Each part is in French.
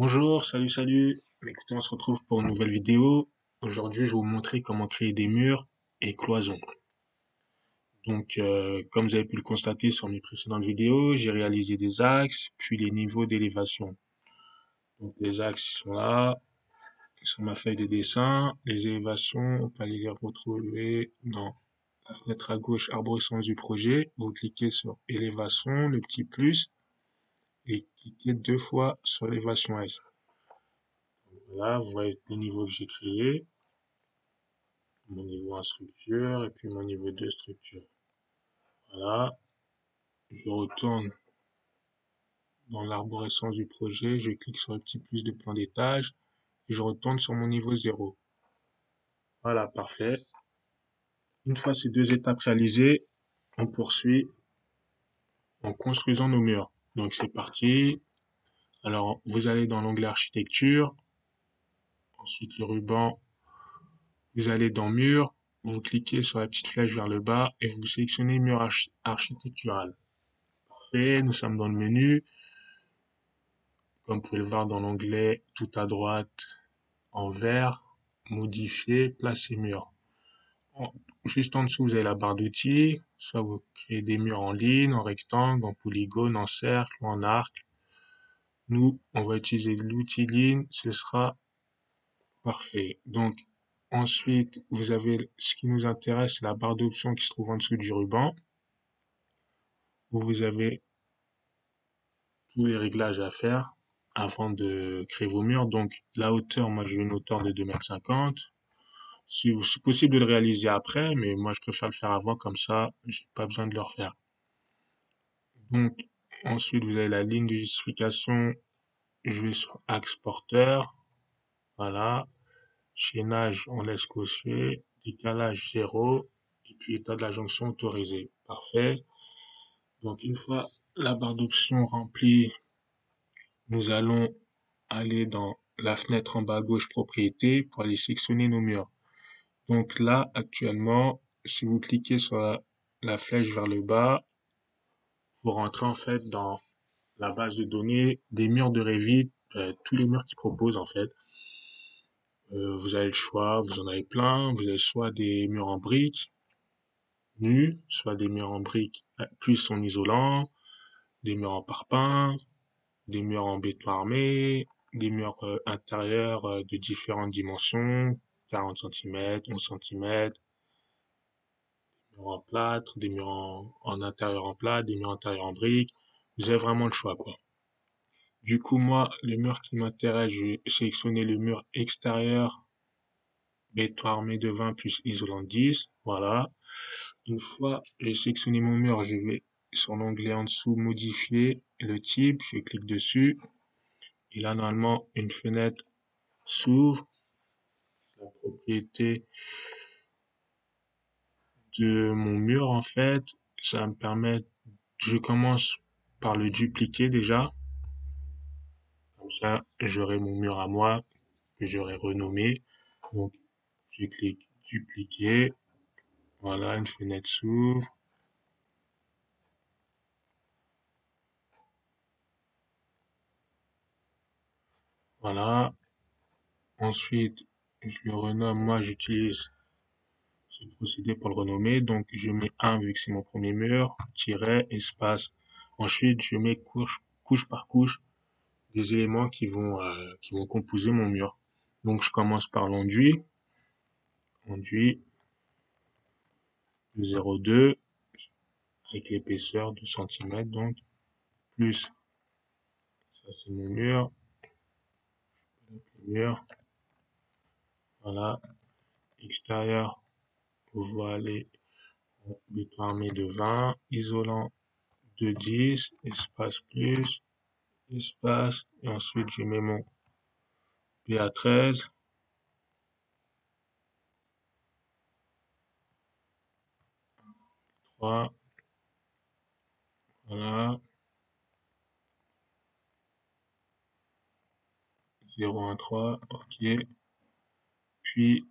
Bonjour, salut. Écoutez, on se retrouve pour une nouvelle vidéo. Aujourd'hui, je vais vous montrer comment créer des murs et cloisons. Donc, comme vous avez pu le constater sur mes précédentes vidéos, j'ai réalisé des axes, puis les niveaux d'élévation. Donc, les axes sont là, sur ma feuille de dessin. Les élévations, on peut aller les retrouver dans la fenêtre à gauche, arborescence du projet. Vous cliquez sur élévation, le petit plus, et cliquez deux fois sur élévation S. Là, vous voyez les niveaux que j'ai créés. Mon niveau 1 structure et puis mon niveau 2 structure. Voilà, je retourne dans l'arborescence du projet, je clique sur le petit plus de plan d'étage et je retourne sur mon niveau 0. Voilà, parfait. Une fois ces deux étapes réalisées, on poursuit en construisant nos murs. Donc c'est parti. Alors vous allez dans l'onglet architecture, ensuite le ruban, vous allez dans mur, vous cliquez sur la petite flèche vers le bas et vous sélectionnez mur architectural. Parfait, nous sommes dans le menu. Comme vous pouvez le voir dans l'onglet tout à droite en vert, modifier, placer mur. En- Juste en dessous, vous avez la barre d'outils. Soit vous créez des murs en ligne, en rectangle, en polygone, en cercle ou en arc. Nous, on va utiliser l'outil ligne, ce sera parfait. Donc, ensuite, vous avez ce qui nous intéresse, la barre d'options qui se trouve en dessous du ruban, où vous avez tous les réglages à faire avant de créer vos murs. Donc, la hauteur, moi, j'ai une hauteur de 2,50 m. Si c'est possible de le réaliser après, mais moi, je préfère le faire avant, comme ça, j'ai pas besoin de le refaire. Donc, ensuite, vous avez la ligne de justification. Je vais sur axe porteur. Voilà. Chaînage, on laisse cocher. Décalage 0. Et puis, état de la jonction autorisé. Parfait. Donc, une fois la barre d'options remplie, nous allons aller dans la fenêtre en bas à gauche propriété pour aller sélectionner nos murs. Donc là, actuellement, si vous cliquez sur la flèche vers le bas, vous rentrez en fait dans la base de données des murs de Revit, tous les murs qu'ils proposent en fait. Vous avez le choix, vous en avez plein. Vous avez soit des murs en briques nus, soit des murs en briques plus en isolant, des murs en parpaing, des murs en béton armé, des murs intérieurs de différentes dimensions, 40 cm, 11 cm, murs en plâtre, des murs en intérieur en plâtre, des murs intérieurs en briques. Vous avez vraiment le choix, quoi. Du coup, moi, le mur qui m'intéresse, je vais sélectionner le mur extérieur, béton armé de 20 plus isolant de 10. Voilà. Une fois j'ai sélectionné mon mur, je vais sur l'onglet en dessous, modifier le type, je clique dessus. Et là, normalement, une fenêtre s'ouvre. La propriété de mon mur, en fait, ça me permet, je commence par le dupliquer déjà. Comme ça, j'aurai mon mur à moi que j'aurai renommé. Donc, je clique dupliquer. Voilà, une fenêtre s'ouvre. Voilà. Ensuite, je le renomme. Moi, j'utilise ce procédé pour le renommer. Donc, je mets 1 vu que c'est mon premier mur, tiret, espace. Ensuite, je mets couche par couche des éléments qui vont composer mon mur. Donc, je commence par l'enduit. Enduit de 0,2 avec l'épaisseur de centimètres. Donc, plus, ça c'est mon mur. Mur. Voilà. Extérieur, voilé, béton armé de 20, isolant de 10, espace plus, espace, et ensuite je mets mon PA13, 3, voilà, 0,13, ok, puis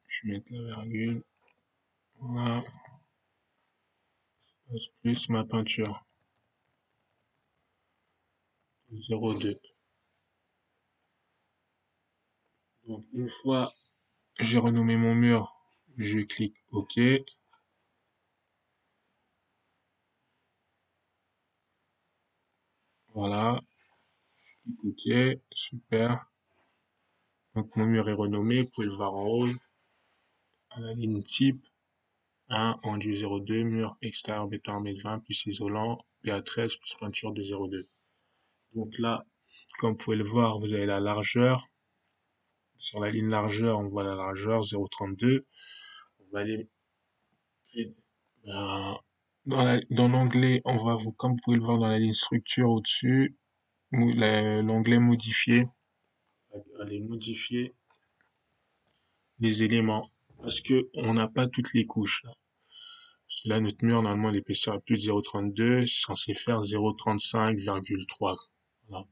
je mets la virgule, voilà, plus ma peinture 02. Donc une fois j'ai renommé mon mur, je clique OK. Voilà, je clique OK, super. Donc mon mur est renommé, vous pouvez le voir en haut, à la ligne type, 1, enduit 02, mur extérieur béton armé de 20, plus isolant, PA13, plus peinture de 02. Donc là, comme vous pouvez le voir, vous avez la largeur. Sur la ligne largeur, on voit la largeur 0,32. On va aller euh, dans l'onglet, on va vous, comme vous pouvez le voir dans la ligne structure au-dessus, l'onglet modifier, aller modifier les éléments parce que on n'a pas toutes les couches là. Là, notre mur, normalement, l'épaisseur est plus de 0,32, c'est censé faire 0,35,3. Voilà.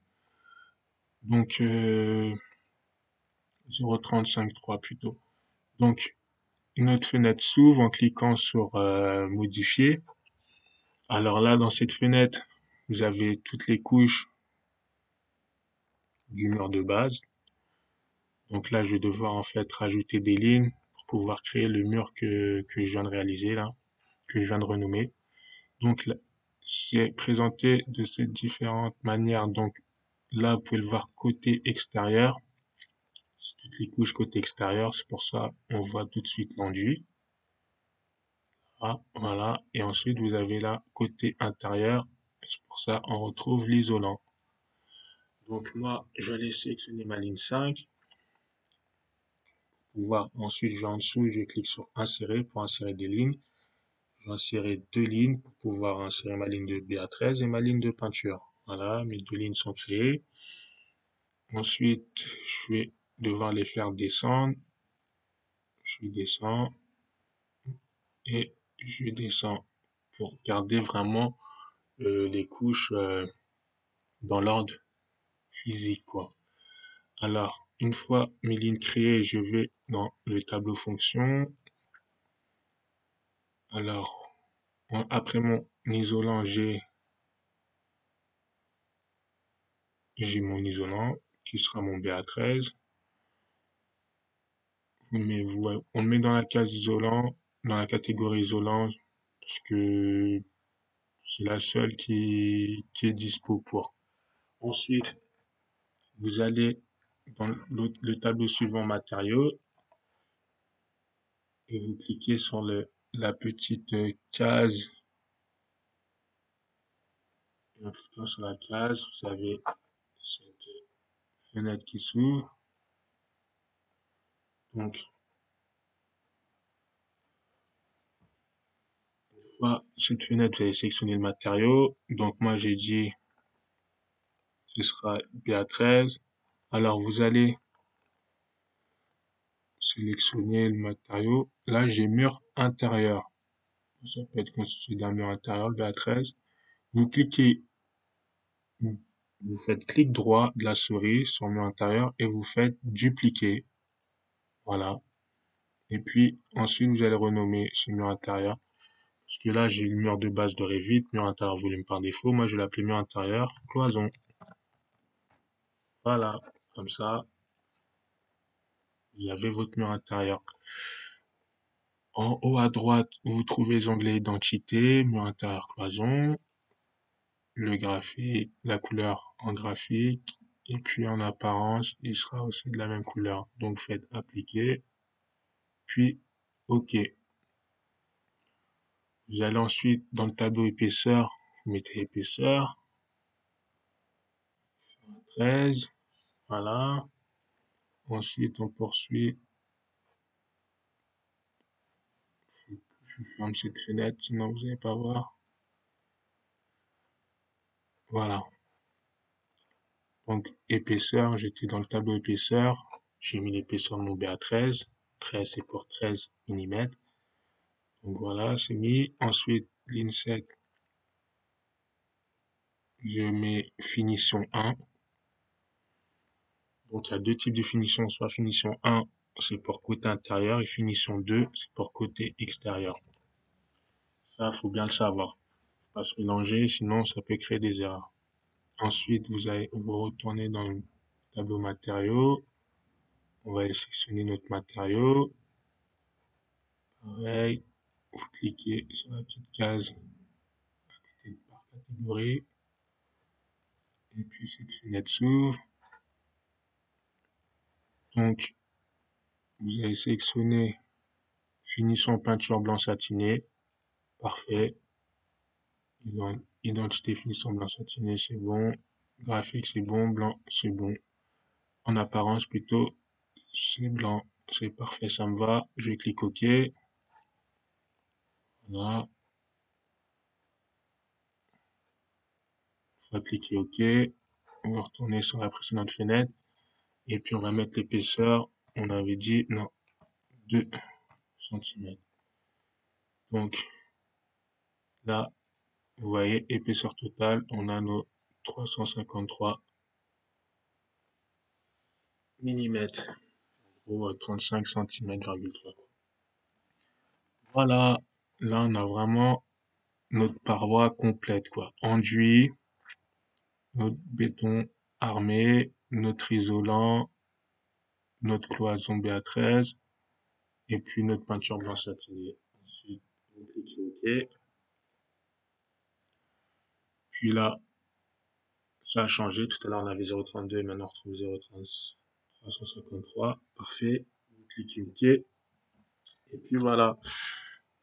Donc, 0,35,3 plutôt. Donc, une autre fenêtre s'ouvre en cliquant sur modifier. Alors là, dans cette fenêtre, vous avez toutes les couches du mur de base. Donc là, je vais devoir en fait rajouter des lignes pour pouvoir créer le mur que je viens de réaliser là, que je viens de renommer. Donc là, c'est présenté de ces différentes manières. Donc là, vous pouvez le voir côté extérieur. C'est toutes les couches côté extérieur. C'est pour ça on voit tout de suite l'enduit. Ah, voilà. Et ensuite, vous avez là côté intérieur. C'est pour ça on retrouve l'isolant. Donc moi, je vais sélectionner ma ligne 5. Pour voir, ensuite, je vais en dessous, je clique sur insérer pour insérer des lignes. Je vais insérer deux lignes pour pouvoir insérer ma ligne de BA13 et ma ligne de peinture. Voilà, mes deux lignes sont créées. Ensuite, je vais devoir les faire descendre. Je descends et je descends pour garder vraiment les couches dans l'ordre physique, quoi. Alors, une fois mes lignes créées, je vais dans le tableau fonction. Alors, après mon isolant, j'ai mon isolant qui sera mon BA13. On le met dans la case isolant, dans la catégorie isolant, parce que c'est la seule qui est dispo pour. Ensuite, vous allez dans le tableau suivant matériaux et vous cliquez sur la petite case. Et en cliquant sur la case, vous avez cette fenêtre qui s'ouvre. Donc, une fois cette fenêtre, vous allez sélectionner le matériau. Donc, moi, j'ai dit, ce sera BA13. Alors, vous allez sélectionner le matériau. Là, j'ai mur intérieur. Ça peut être constitué d'un mur intérieur, le BA13. Vous cliquez, vous faites clic droit de la souris sur le mur intérieur et vous faites dupliquer. Voilà. Et puis, ensuite, vous allez renommer ce mur intérieur. Parce que là, j'ai le mur de base de Revit, mur intérieur volume par défaut. Moi, je vais l'appeler mur intérieur cloison. Voilà. Comme ça, vous avez votre mur intérieur. En haut à droite, vous trouvez les onglets identité, mur intérieur cloison, le graphique, la couleur en graphique, et puis en apparence, il sera aussi de la même couleur. Donc faites appliquer, puis OK. Vous allez ensuite dans le tableau épaisseur, vous mettez épaisseur, 13, voilà. Ensuite, on poursuit. Je ferme cette fenêtre, sinon vous n'allez pas voir. Voilà. Donc, épaisseur, j'étais dans le tableau épaisseur. J'ai mis l'épaisseur de mon BA13. 13, c'est pour 13 mm. Donc voilà, c'est mis. Ensuite, ligne sec, je mets finition 1. Donc il y a deux types de finition, soit finition 1, c'est pour côté intérieur, et finition 2, c'est pour côté extérieur. Ça, faut bien le savoir. Faut pas se mélanger, sinon ça peut créer des erreurs. Ensuite, vous retournez dans le tableau matériaux. On va aller sélectionner notre matériau. Pareil, vous cliquez sur la petite case par catégorie. Et puis cette fenêtre s'ouvre. Donc, vous allez sélectionner finition peinture blanc satiné. Parfait. Identité finition blanc satiné, c'est bon. Graphique, c'est bon. Blanc, c'est bon. En apparence, plutôt, c'est blanc. C'est parfait, ça me va. Je clique OK. Voilà. On va cliquer OK. On va retourner sur la précédente fenêtre. Et puis, on va mettre l'épaisseur. On avait dit, non, 2 cm. Donc, là, vous voyez, épaisseur totale, on a nos 353 mm. Ou 35 cm,3. Voilà. Là, on a vraiment notre paroi complète, quoi. Enduit, notre béton armé, notre isolant, notre cloison BA13, et puis notre peinture blanche satinée. Ensuite, vous cliquez OK. Puis là, ça a changé. Tout à l'heure, on avait 0,32, maintenant on retrouve 0,353. Parfait. Vous cliquez OK. Et puis voilà,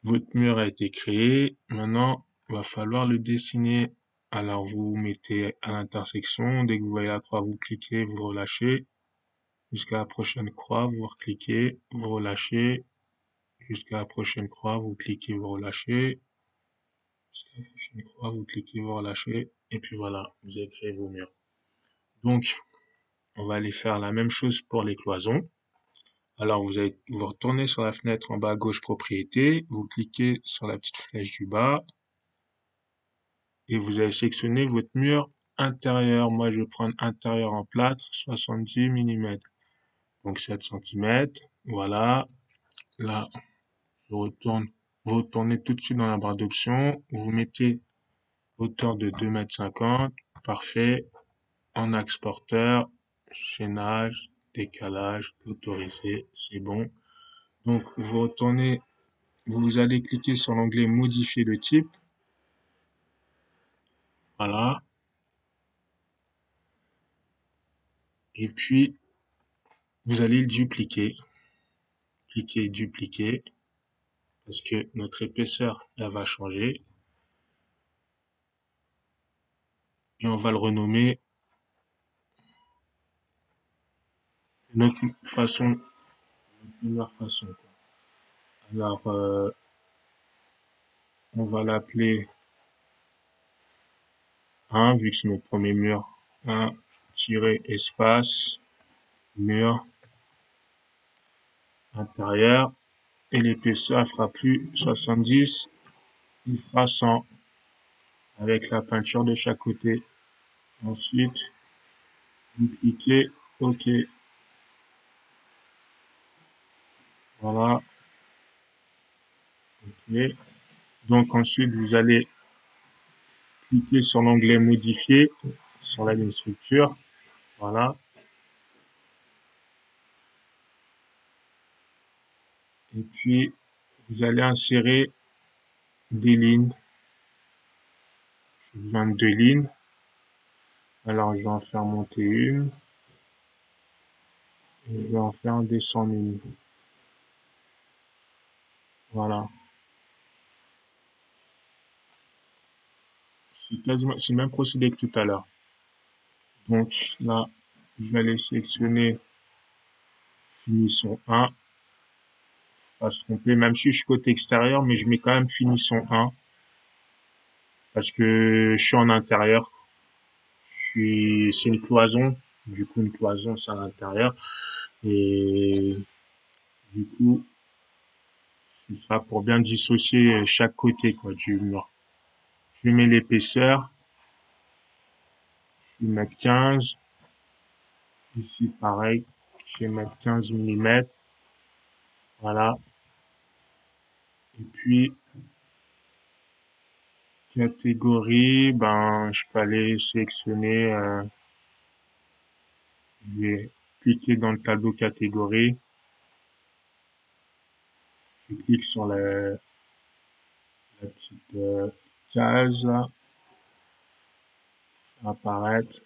votre mur a été créé. Maintenant, il va falloir le dessiner. Alors, vous mettez à l'intersection. Dès que vous voyez la croix, vous cliquez, vous relâchez. Jusqu'à la prochaine croix, vous recliquez, vous relâchez. Jusqu'à la prochaine croix, vous cliquez, vous relâchez. Jusqu'à la prochaine croix, vous cliquez, vous relâchez. Et puis voilà, vous avez créé vos murs. Donc, on va aller faire la même chose pour les cloisons. Alors, vous retournez sur la fenêtre en bas à gauche, propriété. Vous cliquez sur la petite flèche du bas. Et vous allez sélectionner votre mur intérieur. Moi, je vais prendre intérieur en plâtre, 70 mm. Donc 7 cm. Voilà. Là, je retourne. Vous retournez tout de suite dans la barre d'options. Vous mettez hauteur de 2,50 m. Parfait. En axe porteur, chaînage, décalage, autorisé. C'est bon. Donc, vous retournez. Vous allez cliquer sur l'onglet modifier le type. Voilà. Et puis, vous allez le dupliquer. Cliquez dupliquer. Parce que notre épaisseur, elle va changer. Et on va le renommer d'une autre façon, d'une meilleure façon, quoi. Alors, on va l'appeler 1, vu que c'est notre premier mur. 1, espace, mur intérieur. Et l'épaisseur fera plus 70, il fera 100, avec la peinture de chaque côté. Ensuite, vous cliquez OK. Voilà. OK. Donc ensuite, vous allez cliquer sur l'onglet modifier sur la ligne structure. Voilà. Et puis, vous allez insérer des lignes. J'ai besoin de 2 lignes. Alors, je vais en faire monter une. Et je vais en faire descendre une. Voilà. C'est le même procédé que tout à l'heure. Donc là, je vais aller sélectionner finition 1. Pas se tromper, même si je suis côté extérieur, mais je mets quand même finition 1. Parce que je suis en intérieur. C'est une cloison. Du coup, une cloison, c'est à l'intérieur. Et du coup, c'est ça pour bien dissocier chaque côté, quoi, du mur. Je mets l'épaisseur. Je vais mettre 15. Ici, pareil. Je vais mettre 15 mm. Voilà. Et puis, Catégorie, ben, je peux aller sélectionner, je vais cliquer dans le tableau catégorie. Je clique sur la petite case là, ça va apparaître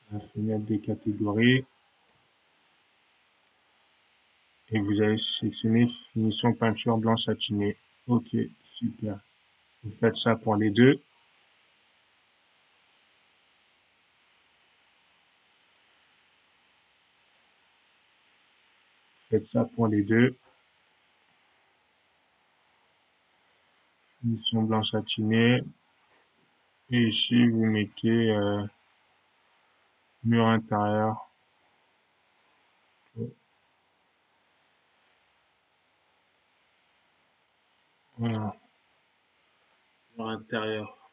la fenêtre des catégories et vous allez sélectionner finition peinture blanc satiné. Ok, super. Vous faites ça pour les deux. Faites ça pour les deux. Finition blanc satiné. Et ici, vous mettez mur intérieur. Voilà, mur intérieur.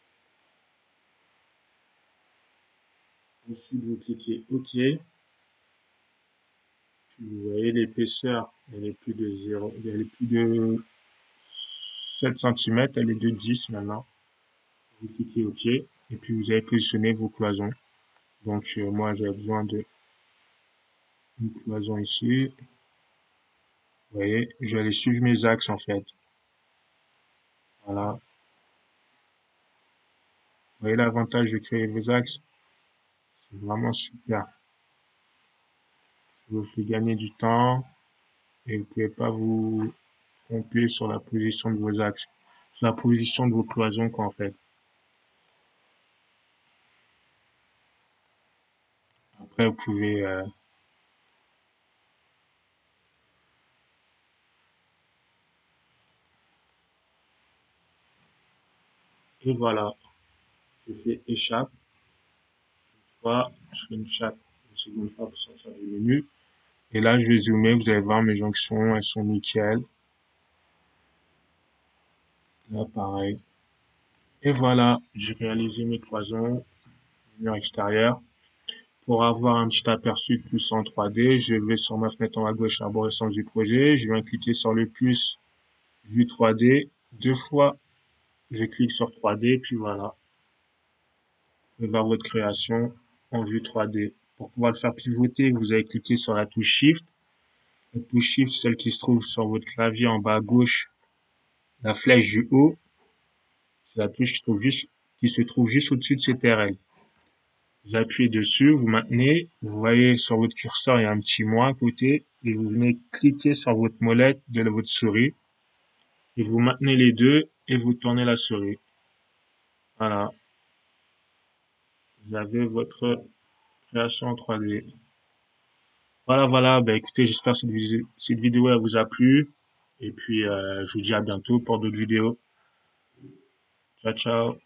Ensuite, vous cliquez OK. Puis vous voyez l'épaisseur, elle est plus de 0, elle est plus de 7 cm, elle est de 10 maintenant. Vous cliquez OK. Et puis vous allez positionner vos cloisons. Donc moi j'ai besoin de une cloison ici. Vous voyez, je vais aller suivre mes axes en fait. Voilà. Vous voyez l'avantage de créer vos axes? C'est vraiment super. Ça vous fait gagner du temps et vous pouvez pas vous tromper sur la position de vos axes. Sur la position de vos cloisons quoi en fait. Après vous pouvez et voilà, je fais échappe. Fois, je fais une chape une seconde fois pour sortir du menu. Et là, je vais zoomer, vous allez voir mes jonctions, elles sont nickel. Là, pareil. Et voilà, j'ai réalisé mes cloisons, mur extérieur. Pour avoir un petit aperçu de plus en 3D, je vais sur ma fenêtre en haut à gauche, arborescence du projet. Je viens cliquer sur le plus, vue 3D. Deux fois, je clique sur 3D, puis voilà. Vous pouvez voir votre création en vue 3D. Pour pouvoir le faire pivoter, vous allez cliquer sur la touche Shift. La touche Shift, celle qui se trouve sur votre clavier en bas à gauche, la flèche du haut, c'est la touche qui se trouve juste au-dessus de CTRL. Vous appuyez dessus, vous maintenez, vous voyez sur votre curseur, il y a un petit moins à côté, et vous venez cliquer sur votre molette de votre souris, et vous maintenez les deux, et vous tournez la souris. Voilà. Vous avez votre création en 3D. Voilà, voilà. Ben, écoutez, j'espère que cette vidéo elle vous a plu. Et puis, je vous dis à bientôt pour d'autres vidéos. Ciao, ciao.